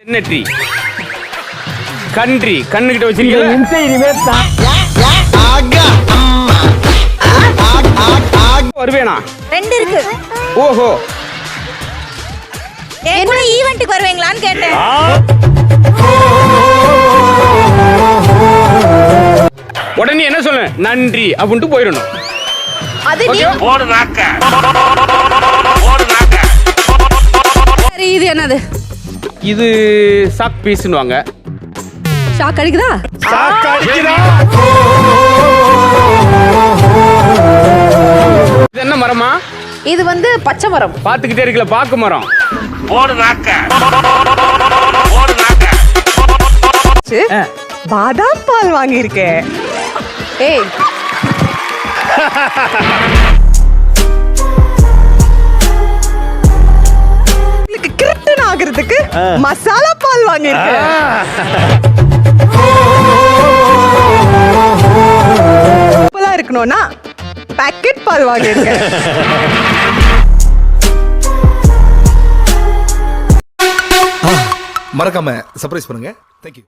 என்ன ட்ரீ? கன்றி. கண்ணுகிட்ட வச்சிருக்கீங்களா? வருவேனா? 2 இருக்கு. ஓஹோ. என்ன ஈவென்ட்க்கு வருவீங்களான்னு கேட்டேன். உடனே என்ன சொல்ல? நன்றி அப்படின்ட்டு போயிடணும். அது நீ ஓடு நாக்க. சரி, இது என்னது? இது சாக் பீஸ்னுவாங்க. ஷாக் அடிக்குதா? இது என்ன மரமா? இது வந்து பச்சை மரம். பாத்துக்கிட்டே இருக்கல, பாக்கு மரம். ஓடு நாக்க. ஓடு நாக்க. பாதாம் பால் வாங்கியிருக்கேன். ஏய், கிரிப்டன் ஆகிறதுக்கு மசாலா பால் வாங்கியிருக்கேன். சூப்பரா இருக்கணும்னா பாக்கெட் பால் வாங்கியிருக்கேன். மறக்காம சர்ப்ரைஸ் பண்ணுங்க.